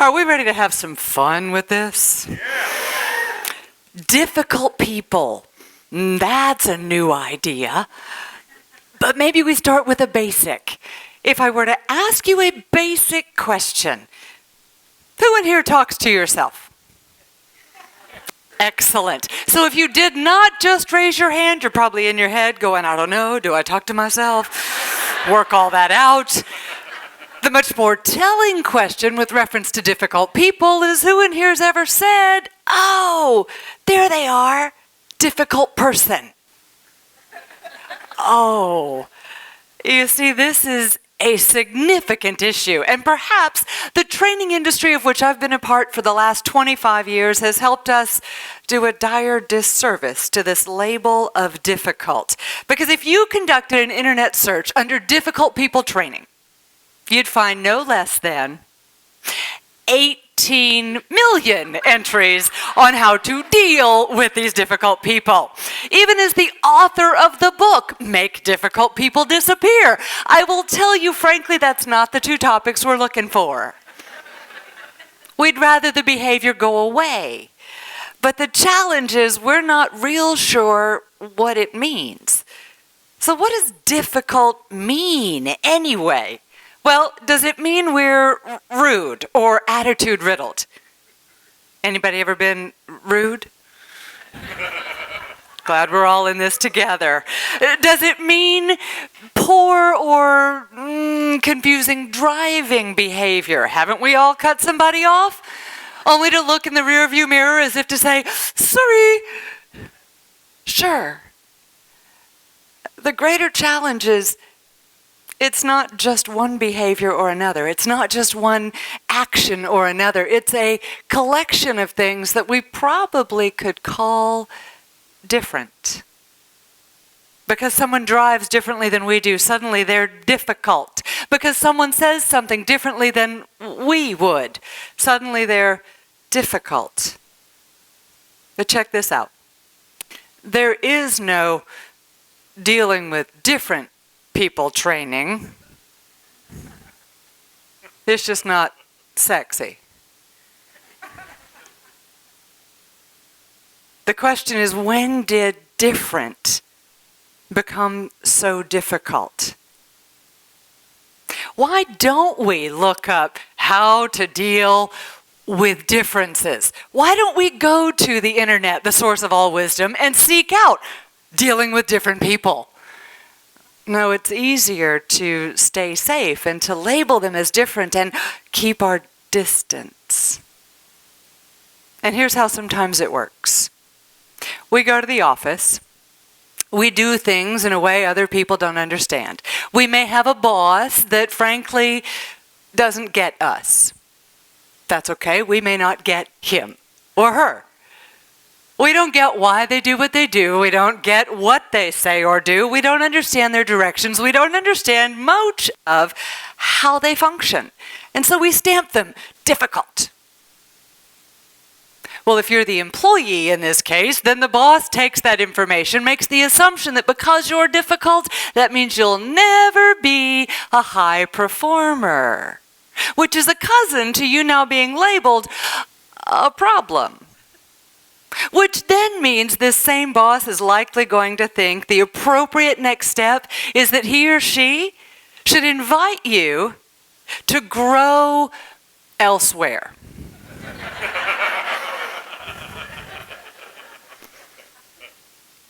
Are we ready to have some fun with this? Yeah. Difficult people. That's a new idea. But maybe we start with a basic. If I were to ask you a basic question, who in here talks to yourself? Excellent. So if you did not just raise your hand, you're probably in your head going, I don't know, do I talk to myself? Work all that out. The much more telling question with reference to difficult people is who in here has ever said, oh, there they are, difficult person. Oh, you see, this is a significant issue, and perhaps the training industry of which I've been a part for the last 25 years has helped us do a dire disservice to this label of difficult. Because if you conducted an internet search under difficult people training, you'd find no less than 18 million entries on how to deal with these difficult people. Even as the author of the book, Make Difficult People Disappear, I will tell you frankly that's not the two topics we're looking for. We'd rather the behavior go away. But the challenge is we're not real sure what it means. So what does difficult mean anyway? Well, does it mean we're rude or attitude riddled? Anybody ever been rude? Glad we're all in this together. Does it mean poor or confusing driving behavior? Haven't we all cut somebody off? Only to look in the rearview mirror as if to say, sorry. Sure. The greater challenge is it's not just one behavior or another. It's not just one action or another. It's a collection of things that we probably could call different. Because someone drives differently than we do, suddenly they're difficult. Because someone says something differently than we would, suddenly they're difficult. But check this out. There is no dealing with different people training. It's just not sexy. The question is, when did different become so difficult? Why don't we look up how to deal with differences? Why don't we go to the internet, the source of all wisdom, and seek out dealing with different people? No, it's easier to stay safe and to label them as different and keep our distance. And here's how sometimes it works. We go to the office. We do things in a way other people don't understand. We may have a boss that frankly doesn't get us. That's okay. We may not get him or her. We don't get why they do what they do. We don't get what they say or do. We don't understand their directions. We don't understand much of how they function. And so we stamp them difficult. Well, if you're the employee in this case, then the boss takes that information, makes the assumption that because you're difficult, that means you'll never be a high performer, which is a cousin to you now being labeled a problem. Which then means this same boss is likely going to think the appropriate next step is that he or she should invite you to grow elsewhere.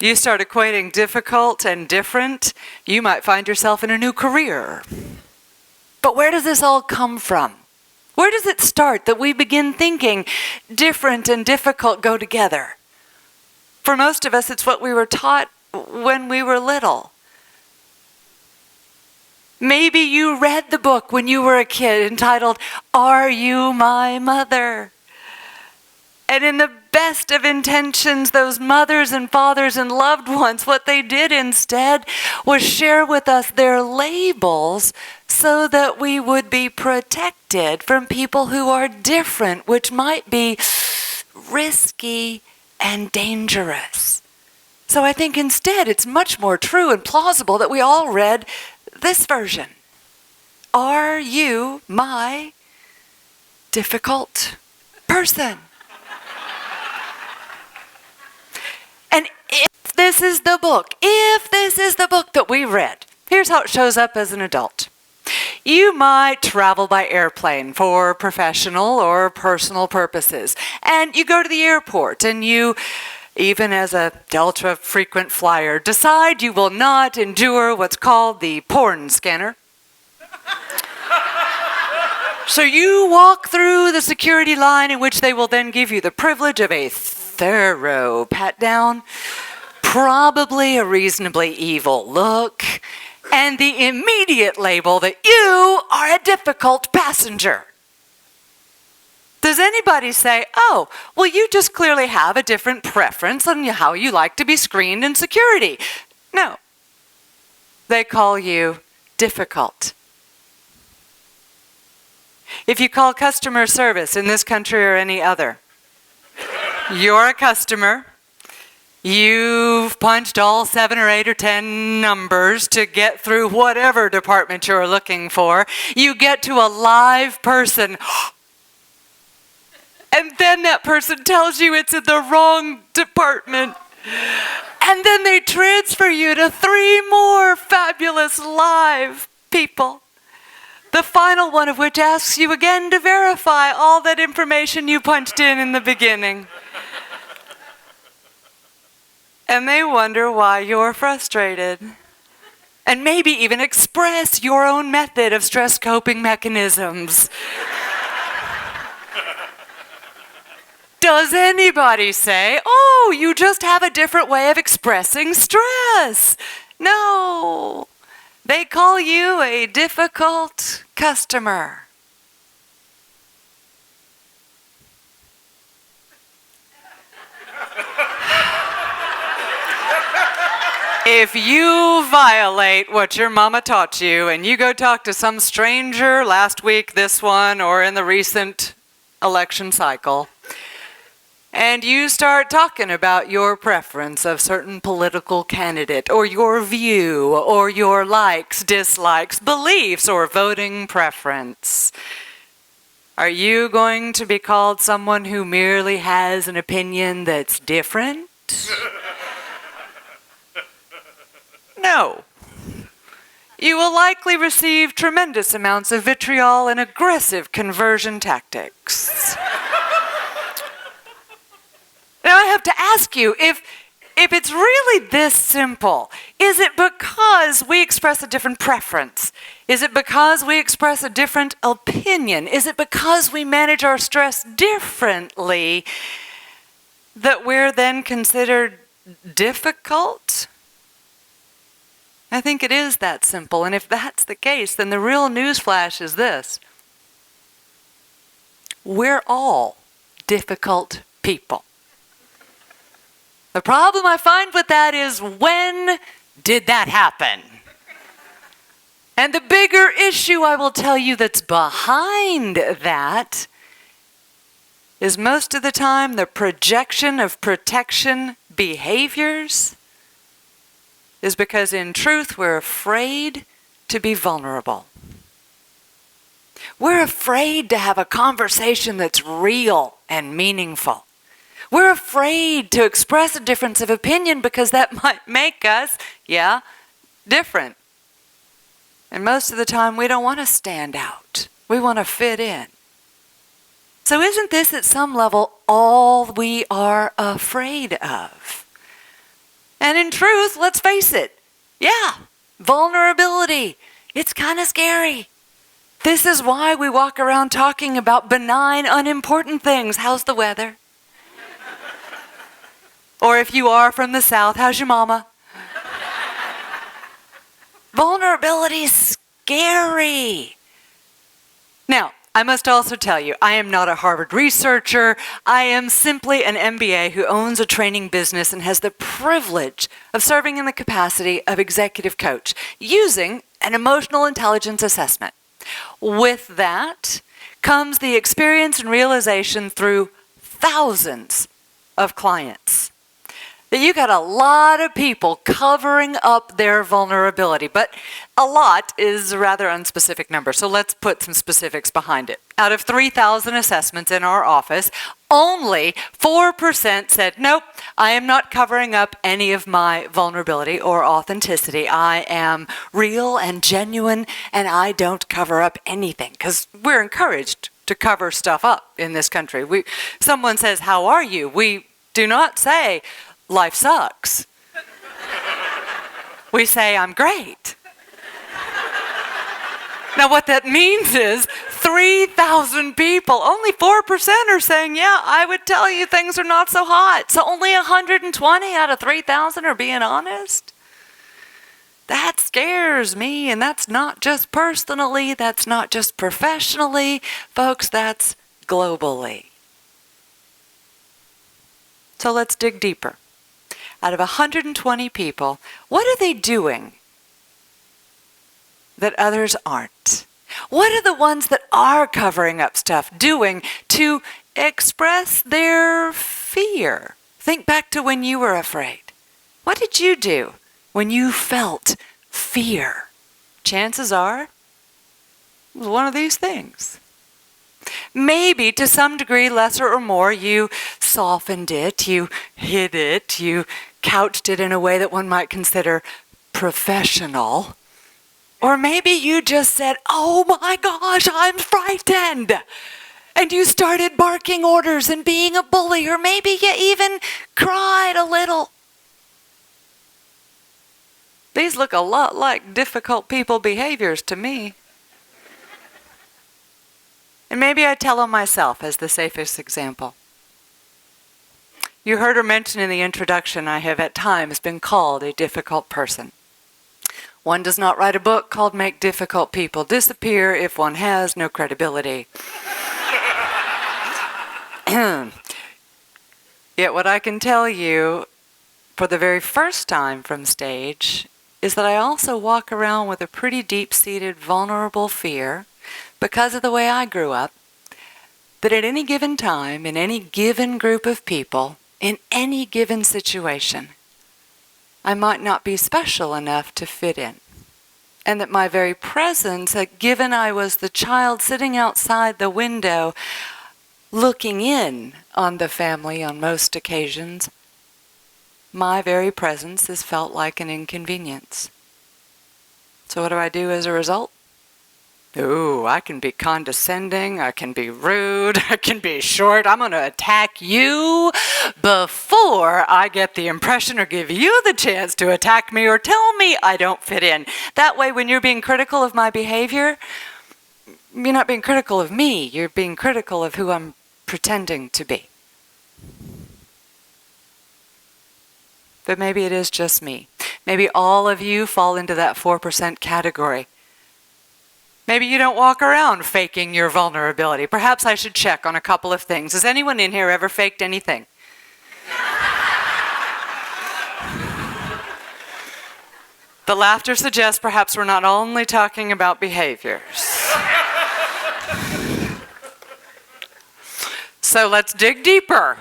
You start equating difficult and different, you might find yourself in a new career. But where does this all come from? Where does it start that we begin thinking different and difficult go together? For most of us, it's what we were taught when we were little. Maybe you read the book when you were a kid entitled, Are You My Mother? And in the best of intentions, those mothers and fathers and loved ones, what they did instead was share with us their labels so that we would be protected from people who are different, which might be risky and dangerous. So I think instead it's much more true and plausible that we all read this version. Are you my difficult person. And if this is the book that we read, here's how it shows up as an adult. You might travel by airplane for professional or personal purposes. And you go to the airport and you, even as a Delta frequent flyer, decide you will not endure what's called the porn scanner. So you walk through the security line, in which they will then give you the privilege of a thorough pat-down, probably a reasonably evil look, and the immediate label that you are a difficult passenger. Does anybody say, oh, well, you just clearly have a different preference on how you like to be screened in security? No. They call you difficult. If you call customer service in this country or any other, you're a customer. You've punched all 7 or 8 or 10 numbers to get through whatever department you're looking for. You get to a live person, and then that person tells you it's in the wrong department. And then they transfer you to 3 more fabulous live people. The final one of which asks you again to verify all that information you punched in the beginning. And they wonder why you're frustrated. And maybe even express your own method of stress coping mechanisms. Does anybody say, oh, you just have a different way of expressing stress? No. They call you a difficult customer. If you violate what your mama taught you and you go talk to some stranger last week, this one, or in the recent election cycle, and you start talking about your preference of certain political candidate, or your view, or your likes, dislikes, beliefs, or voting preference, are you going to be called someone who merely has an opinion that's different? No. You will likely receive tremendous amounts of vitriol and aggressive conversion tactics. Now I have to ask you, if it's really this simple, is it because we express a different preference? Is it because we express a different opinion? Is it because we manage our stress differently that we're then considered difficult? I think it is that simple, and if that's the case, then the real newsflash is this. We're all difficult people. The problem I find with that is, when did that happen? And the bigger issue I will tell you that's behind that is, most of the time, the projection of protection behaviors is because, in truth, we're afraid to be vulnerable. We're afraid to have a conversation that's real and meaningful. We're afraid to express a difference of opinion because that might make us, different. And most of the time, we don't want to stand out. We want to fit in. So isn't this, at some level, all we are afraid of? And in truth, let's face it, vulnerability, it's kind of scary. This is why we walk around talking about benign, unimportant things. How's the weather? Or if you are from the South, how's your mama? Vulnerability is scary. Now, I must also tell you, I am not a Harvard researcher. I am simply an MBA who owns a training business and has the privilege of serving in the capacity of executive coach using an emotional intelligence assessment. With that comes the experience and realization through thousands of clients. that you got a lot of people covering up their vulnerability. But a lot is a rather unspecific number, so let's put some specifics behind it. Out of 3,000 assessments in our office, only 4% said, nope, I am not covering up any of my vulnerability or authenticity. I am real and genuine, and I don't cover up anything, because we're encouraged to cover stuff up in this country. Someone says, how are you? We do not say, life sucks. We say, I'm great. Now what that means is 3,000 people, only 4% are saying, yeah, I would tell you things are not so hot. So only 120 out of 3,000 are being honest. That scares me, and that's not just personally, that's not just professionally, folks, that's globally. So let's dig deeper. Out of 120 people, what are they doing that others aren't? What are the ones that are covering up stuff doing to express their fear? Think back to when you were afraid. What did you do when you felt fear? Chances are, it was one of these things. Maybe to some degree, lesser or more, you softened it, you hid it, you couched it in a way that one might consider professional. Or maybe you just said, oh my gosh, I'm frightened. And you started barking orders and being a bully, or maybe you even cried a little. These look a lot like difficult people behaviors to me. And maybe I tell them myself as the safest example. You heard her mention in the introduction, I have at times been called a difficult person. One does not write a book called Make Difficult People Disappear if one has no credibility. Yet what I can tell you for the very first time from stage is that I also walk around with a pretty deep-seated vulnerable fear because of the way I grew up, that at any given time, in any given group of people, in any given situation, I might not be special enough to fit in. And that my very presence, given I was the child sitting outside the window, looking in on the family on most occasions, my very presence is felt like an inconvenience. So what do I do as a result? Ooh, I can be condescending, I can be rude, I can be short. I'm going to attack you before I get the impression or give you the chance to attack me or tell me I don't fit in. That way, when you're being critical of my behavior, you're not being critical of me, you're being critical of who I'm pretending to be. But maybe it is just me. Maybe all of you fall into that 4% category. Maybe you don't walk around faking your vulnerability. Perhaps I should check on a couple of things. Has anyone in here ever faked anything? The laughter suggests perhaps we're not only talking about behaviors. So let's dig deeper.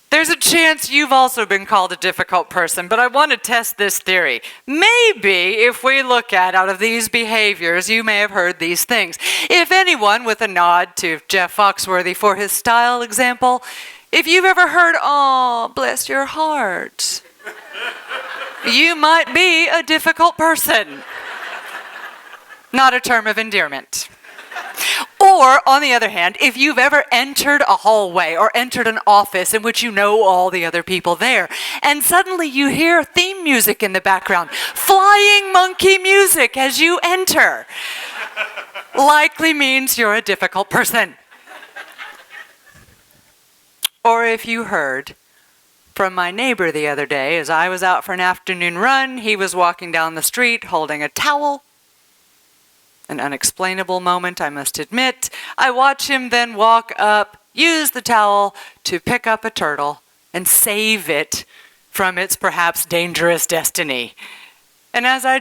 There's a chance you've also been called a difficult person, but I want to test this theory. Maybe if we look at out of these behaviors, you may have heard these things. If anyone, with a nod to Jeff Foxworthy for his style example, if you've ever heard, oh, bless your heart, you might be a difficult person. Not a term of endearment. Or, on the other hand, if you've ever entered a hallway or entered an office in which you know all the other people there, and suddenly you hear theme music in the background, flying monkey music as you enter, likely means you're a difficult person. Or if you heard from my neighbor the other day, as I was out for an afternoon run, he was walking down the street holding a towel. An unexplainable moment, I must admit. I watch him then walk up, use the towel to pick up a turtle and save it from its perhaps dangerous destiny. And as I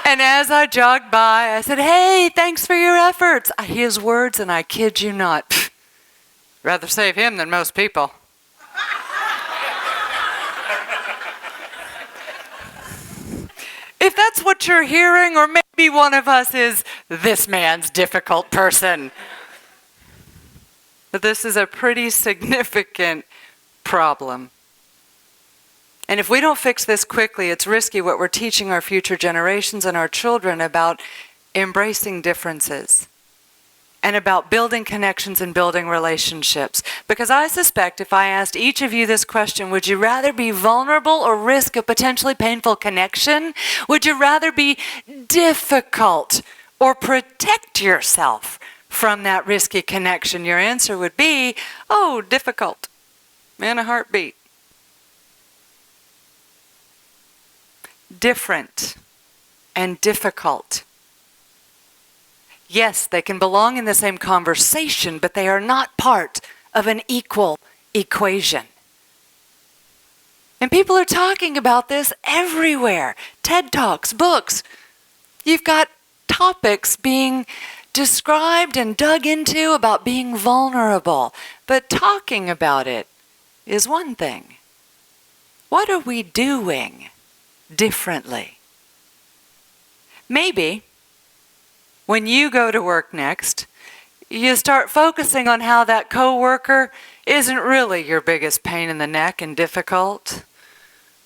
And as I jogged by, I said, hey, thanks for your efforts. His words, and I kid you not, Rather save him than most people. If that's what you're hearing, or maybe one of us is, this man's difficult person. But this is a pretty significant problem. And if we don't fix this quickly, it's risky what we're teaching our future generations and our children about embracing differences and about building connections and building relationships. Because I suspect if I asked each of you this question, would you rather be vulnerable or risk a potentially painful connection? Would you rather be difficult or protect yourself from that risky connection? Your answer would be, oh, difficult, in a heartbeat. Different and difficult. Yes, they can belong in the same conversation, but they are not part of an equal equation. And people are talking about this everywhere. TED Talks, books. You've got topics being described and dug into about being vulnerable. But talking about it is one thing. What are we doing differently? Maybe when you go to work next, you start focusing on how that coworker isn't really your biggest pain in the neck and difficult,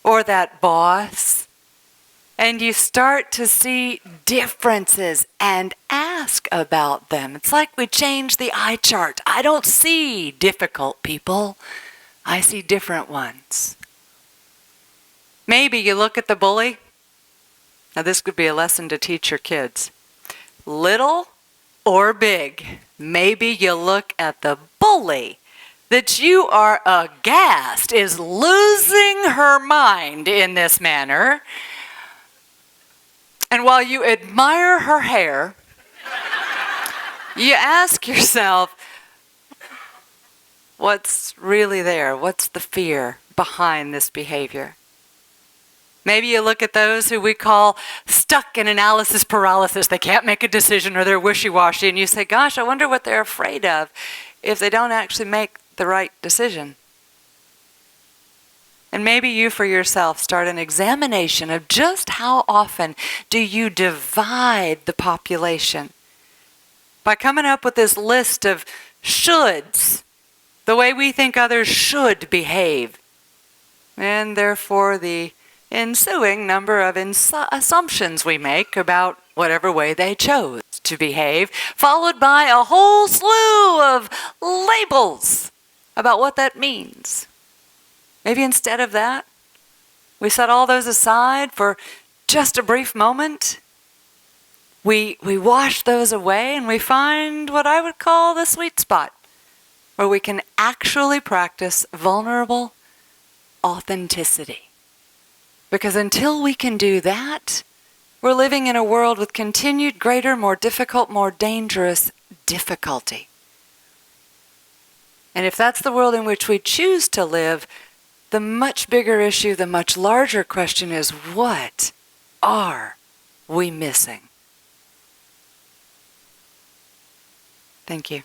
or that boss, and you start to see differences and ask about them. It's like we changed the eye chart. I don't see difficult people. I see different ones. Maybe you look at the bully. Now this could be a lesson to teach your kids. Little or big, maybe you look at the bully that you are aghast is losing her mind in this manner. And while you admire her hair, you ask yourself, what's really there? What's the fear behind this behavior? Maybe you look at those who we call stuck in analysis paralysis. They can't make a decision or they're wishy-washy. And you say, gosh, I wonder what they're afraid of if they don't actually make the right decision. And maybe you for yourself start an examination of just how often do you divide the population by coming up with this list of shoulds, the way we think others should behave, and therefore the ensuing number of assumptions we make about whatever way they chose to behave, followed by a whole slew of labels about what that means. Maybe instead of that, we set all those aside for just a brief moment. We wash those away and we find what I would call the sweet spot, where we can actually practice vulnerable authenticity. Because until we can do that, we're living in a world with continued greater, more difficult, more dangerous difficulty. And if that's the world in which we choose to live, the much bigger issue, the much larger question is, what are we missing? Thank you.